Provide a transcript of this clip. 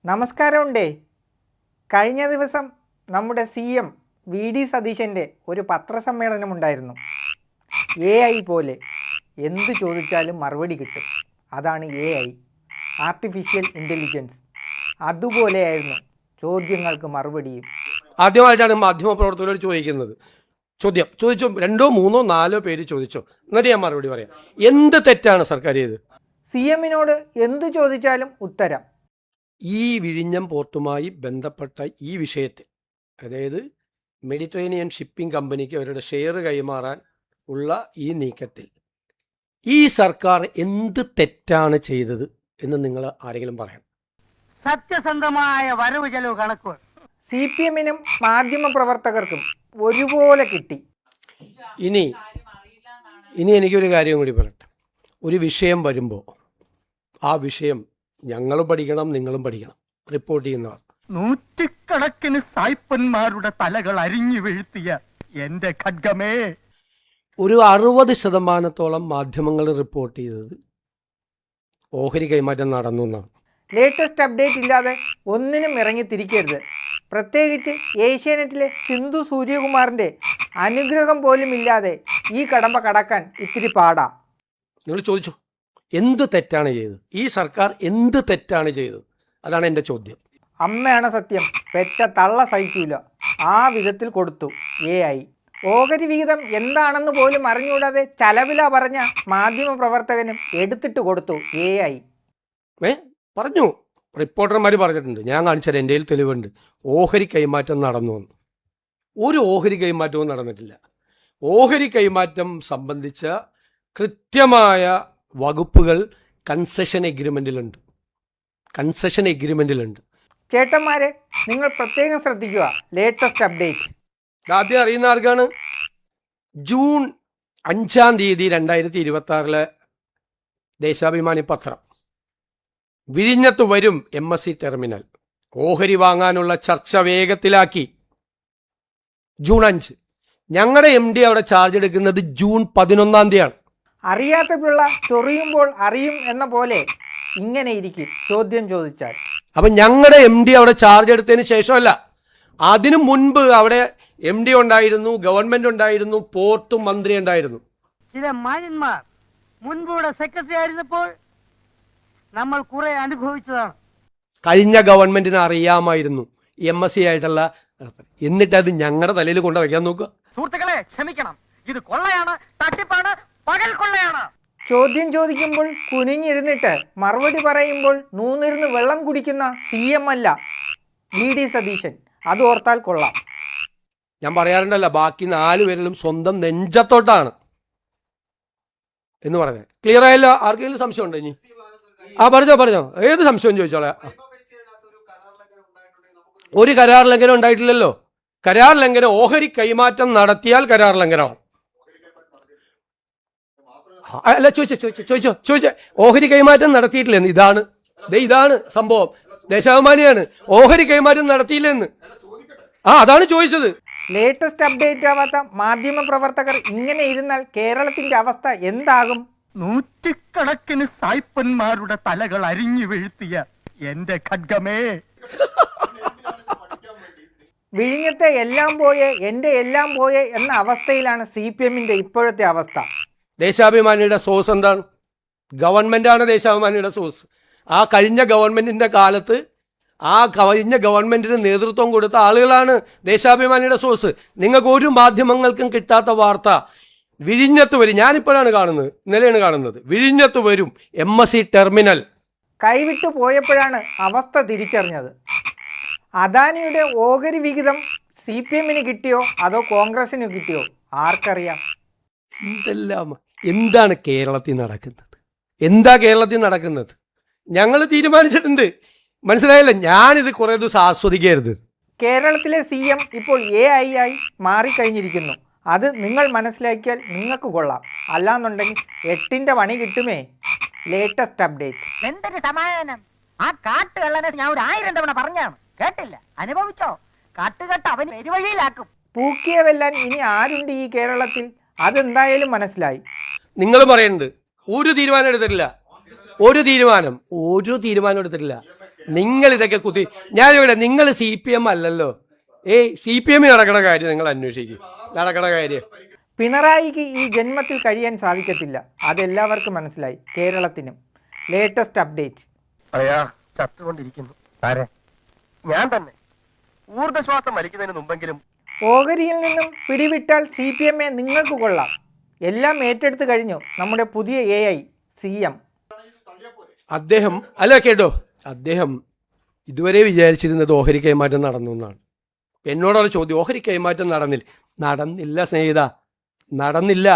നമസ്കാരമുണ്ടേ. കഴിഞ്ഞ ദിവസം നമ്മുടെ CM VD സതീശൻ്റെ ഒരു പത്രസമ്മേളനമുണ്ടായിരുന്നു. AI പോലെ എന്ത് ചോദിച്ചാലും മറുപടി കിട്ടും. അതാണ് AI, ആർട്ടിഫിഷ്യൽ ഇൻ്റലിജൻസ്. അതുപോലെയായിരുന്നു ചോദ്യങ്ങൾക്ക് മറുപടിയും. ആദ്യമായിട്ടാണ് മാധ്യമപ്രവർത്തകരോട് ചോദിക്കുന്നത്. ചോദിച്ചോ, 2, 3, 4 പേര് ചോദിച്ചോ, എന്നിട്ട് ഞാൻ മറുപടി പറയാം. എന്ത് തെറ്റാണ് സർക്കാർ ചെയ്തത്? CMനോട് എന്തു ചോദിച്ചാലും ഉത്തരം. ഈ വിഴിഞ്ഞം പോർട്ടുമായി ബന്ധപ്പെട്ട ഈ വിഷയത്തിൽ, അതായത് മെഡിറ്ററേനിയൻ ഷിപ്പിംഗ് കമ്പനിക്ക് അവരുടെ ഷെയർ കൈമാറാൻ ഉള്ള ഈ നീക്കത്തിൽ ഈ സർക്കാർ എന്ത് തെറ്റാണ് ചെയ്തത് എന്ന് നിങ്ങൾ ആരെങ്കിലും പറയണം. സത്യസന്ധമായ വരവ് ചെലവ് കണക്കുകൾ CPMനും മാധ്യമപ്രവർത്തകർക്കും ഒരുപോലെ കിട്ടി. ഇനി എനിക്കൊരു കാര്യം കൂടി പറയട്ടെ. ഒരു വിഷയം വരുമ്പോൾ ആ വിഷയം ഞങ്ങളും പഠിക്കണം, നിങ്ങളും പഠിക്കണം. റിപ്പോർട്ട് ചെയ്യുന്നവർ നൂറ്റിക്കണക്കിന് സായിപ്പന്മാരുടെ തലകൾ അരിഞ്ഞു വീഴ്ത്തിയ എന്റെ ഖഡ്ഗമേ, ഒരു 60% മാധ്യമങ്ങൾ റിപ്പോർട്ട് ചെയ്തത് ഓഹരി കൈമാറ്റം നടന്നു എന്നാണ്. ലേറ്റസ്റ്റ് അപ്ഡേറ്റ് ഇല്ലാതെ ഒന്നിനും ഇറങ്ങി തിരിക്കരുത്. പ്രത്യേകിച്ച് ഏഷ്യാനെറ്റിലെ സിന്ധു സൂര്യകുമാറിൻ്റെ അനുഗ്രഹം പോലും ഇല്ലാതെ ഈ കടമ്പ കടക്കാൻ ഇത്തിരി പാടാ. നിങ്ങൾ ചോദിച്ചു, എന്ത് തെറ്റാണ് ചെയ്തത്? ഈ സർക്കാർ എന്ത് തെറ്റാണ് ചെയ്തത്? അതാണ് എൻ്റെ ചോദ്യം. അമ്മയാണ് സത്യം, പെറ്റ തള്ള സഹിക്കൂല, ആ വിധത്തിൽ കൊടുത്തു AI. ഓഹരി വിഹിതം എന്താണെന്ന് പോലും അറിഞ്ഞുകൂടാതെ ചലവില പറഞ്ഞ മാധ്യമപ്രവർത്തകനും എടുത്തിട്ട് കൊടുത്തു AI. പറഞ്ഞു, റിപ്പോർട്ടർമാർ പറഞ്ഞിട്ടുണ്ട്. ഞാൻ കാണിച്ചാൽ എൻ്റെ കയ്യിൽ തെളിവുണ്ട്. ഓഹരി കൈമാറ്റം നടന്നു എന്ന്. ഒരു ഓഹരി കൈമാറ്റവും നടന്നിട്ടില്ല. ഓഹരി കൈമാറ്റം സംബന്ധിച്ച കൃത്യമായ വകുപ്പുകൾ കൺസെഷൻ എഗ്രിമെൻറ്റിലുണ്ട്. ചേട്ടന്മാരെ, നിങ്ങൾ പ്രത്യേകം ശ്രദ്ധിക്കുക. ലേറ്റസ്റ്റ് അപ്ഡേറ്റ് ആദ്യം അറിയുന്ന ആർക്കാണ്? ജൂൺ 5 2026 ദേശാഭിമാനി പത്രം. വിഴിഞ്ഞത്ത് വരും MSC ടെർമിനൽ. ഓഹരി വാങ്ങാനുള്ള ചർച്ച വേഗത്തിലാക്കി. ജൂൺ 5. ഞങ്ങളുടെ MD അവിടെ ചാർജ് എടുക്കുന്നത് ജൂൺ 11 അറിയാത്ത പിള്ള ചൊറിയുമ്പോൾ അറിയും എന്ന പോലെ ഇങ്ങനെ ഇരിക്കും ചോദ്യം ചോദിച്ചാൽ. അപ്പം ഞങ്ങളുടെ MD അവിടെ ചാർജ് എടുത്തതിന് ശേഷമല്ല, അതിനു മുൻപ് അവിടെ MD ഉണ്ടായിരുന്നു, ഗവൺമെന്റ് ഉണ്ടായിരുന്നു, പോർട്ട് മന്ത്രി ഉണ്ടായിരുന്നു. ചില മാന്യന്മാർ മുൻപൂടെ സെക്രട്ടറി ആയിരുന്നപ്പോൾ നമ്മൾ കുറെ അനുഭവിച്ചതാണ്. കഴിഞ്ഞ ഗവൺമെന്റിന് അറിയാമായിരുന്നു MSC ആയിട്ടുള്ള, എന്നിട്ടത് ഞങ്ങളുടെ തലയിൽ കൊണ്ട് വയ്ക്കാൻ നോക്കുക. സുഹൃത്തുക്കളെ, ക്ഷമിക്കണം, ഇത് കൊള്ളയാണ്, തട്ടിപ്പാണ്, പകൽ കൊള്ളയാണ്. ചോദ്യം ചോദിക്കുമ്പോൾ കുനിഞ്ഞിരുന്നിട്ട് മറുപടി പറയുമ്പോൾ നൂന്നിരുന്ന് വെള്ളം കുടിക്കുന്ന CM അല്ല VD സതീശൻ. അത് ഓർത്താൽ കൊള്ളാം. ഞാൻ പറയാറുണ്ടല്ല, ബാക്കി 4 പേരിലും സ്വന്തം നെഞ്ചത്തോട്ടാണ് എന്ന് പറഞ്ഞത്. ക്ലിയർ ആയല്ലോ? ആർക്കെങ്കിലും സംശയം ഉണ്ടോ? ഇനി പറഞ്ഞോ, ഏത് സംശയം ചോദിച്ചോളാം. ഒരു കരാർ ലംഘനം ഉണ്ടായിട്ടില്ലല്ലോ. കരാർ ലംഘനം, ഓഹരി കൈമാറ്റം നടത്തിയാൽ കരാർ ലംഘനമാണ്. അല്ല, ചോദിച്ചോ. ഓഹരി കൈമാറ്റം നടത്തിയിട്ടില്ലെന്ന്. ഇതാണ് സംഭവം. ദേശാഭിമാനിയാണ് ഓഹരി കൈമാറ്റം നടത്തിയില്ലെന്ന്. അതാണ് ചോദിച്ചത്. ലേറ്റസ്റ്റ് അപ്ഡേറ്റ് ആവാത്ത മാധ്യമ പ്രവർത്തകർ ഇങ്ങനെ ഇരുന്നാൽ കേരളത്തിന്റെ അവസ്ഥ എന്താകും? നൂറ്റിക്കണക്കിന് സായിപ്പന്മാരുടെ തലകൾ അരിഞ്ഞു വീഴ്ത്തിയ എന്റെ ഖഡ്ഗമേ, വിഴിഞ്ഞത്തെ എല്ലാം പോയേ, എൻ്റെ എല്ലാം പോയേ എന്ന അവസ്ഥയിലാണ് CPMന്റെ ഇപ്പോഴത്തെ അവസ്ഥ. ദേശാഭിമാനിയുടെ സോഴ്സ് എന്താണ്? ഗവൺമെന്റാണ് ദേശാഭിമാനിയുടെ സോഴ്സ്. ആ കഴിഞ്ഞ ഗവൺമെന്റിന്റെ കാലത്ത് ആ കഴിഞ്ഞ ഗവൺമെന്റിന് നേതൃത്വം കൊടുത്ത ആളുകളാണ് ദേശാഭിമാനിയുടെ സോഴ്സ്. നിങ്ങൾക്ക് ഒരു മാധ്യമങ്ങൾക്കും കിട്ടാത്ത വാർത്ത വിഴിഞ്ഞത്ത് വരും. ഞാനിപ്പോഴാണ് കാണുന്നത്, ഇന്നലെയാണ് കാണുന്നത്. വിഴിഞ്ഞത്ത് വരും MSC ടെർമിനൽ. കൈവിട്ടു പോയപ്പോഴാണ് അവസ്ഥ തിരിച്ചറിഞ്ഞത്. അദാനിയുടെ ഓഹരി വിഹിതം CPMന് കിട്ടിയോ അതോ കോൺഗ്രസിന് കിട്ടിയോ ആർക്കറിയാം. എന്താണ് കേരളത്തിൽ നടക്കുന്നത്? ഞങ്ങൾ തീരുമാനിച്ചിട്ടുണ്ട്. മനസ്സിലായില്ല? ഞാനിത് കുറേ ദിവസം ആസ്വദിക്കരുത്. കേരളത്തിലെ CM ഇപ്പോൾ AI ആയി മാറിക്കഴിഞ്ഞിരിക്കുന്നു. അത് നിങ്ങൾ മനസ്സിലാക്കിയാൽ നിങ്ങൾക്ക് കൊള്ളാം. അല്ലാന്നുണ്ടെങ്കിൽ 8ന്റെ പണി കിട്ടുമേ. Latest update. എന്തൊരു സമാധാനം! ആ കാട്ടുകള്ളനെ ഞാൻ 1000 തവണ പറഞ്ഞാണ്, കേട്ടില്ല, അനുഭവിച്ചോ? കാട്ടുകെട്ട് അവൻ എരിവഴിയിലാക്കും. പൂക്കിയ വെല്ലാൻ ഇനി ആരുണ്ട് ഈ കേരളത്തിൽ? അതെന്തായാലും മനസ്സിലായി. നിങ്ങൾ പറയുന്നുണ്ട് ഒരു തീരുമാനം എടുത്തിട്ടില്ല. നിങ്ങൾ ഇതൊക്കെ കുത്തി ഞാൻ ഇവിടെ നിങ്ങൾ CPM അല്ലല്ലോ. CPM നടക്കണ കാര്യം നിങ്ങൾ അന്വേഷിക്കും. നടക്കണ കാര്യം പിണറായിക്ക് ഈ ജന്മത്തിൽ കഴിയാൻ സാധിക്കത്തില്ല. അതെല്ലാവർക്കും മനസ്സിലായി, കേരളത്തിനും. Latest update. ചത്തുകൊണ്ടിരിക്കുന്നു. ഞാൻ തന്നെ ഊർജ്ജശ്വാസം വലിക്കുന്നതിന് മുമ്പെങ്കിലും ഓഹരിയിൽ നിന്നും പിടിവിട്ടാൽ CPM നിങ്ങൾക്ക് കൊള്ളാം. എല്ലാം ഏറ്റെടുത്ത് കഴിഞ്ഞു നമ്മുടെ പുതിയ AI CM. അദ്ദേഹം കേട്ടോ, അദ്ദേഹം ഇതുവരെ വിചാരിച്ചിരുന്നത് ഓഹരി കൈമാറ്റം നടന്നു എന്നാണ്. എന്നോടൊരു ചോദ്യം, ഓഹരി കൈമാറ്റം നടന്നില്ല സ്നേഹിത, നടന്നില്ല.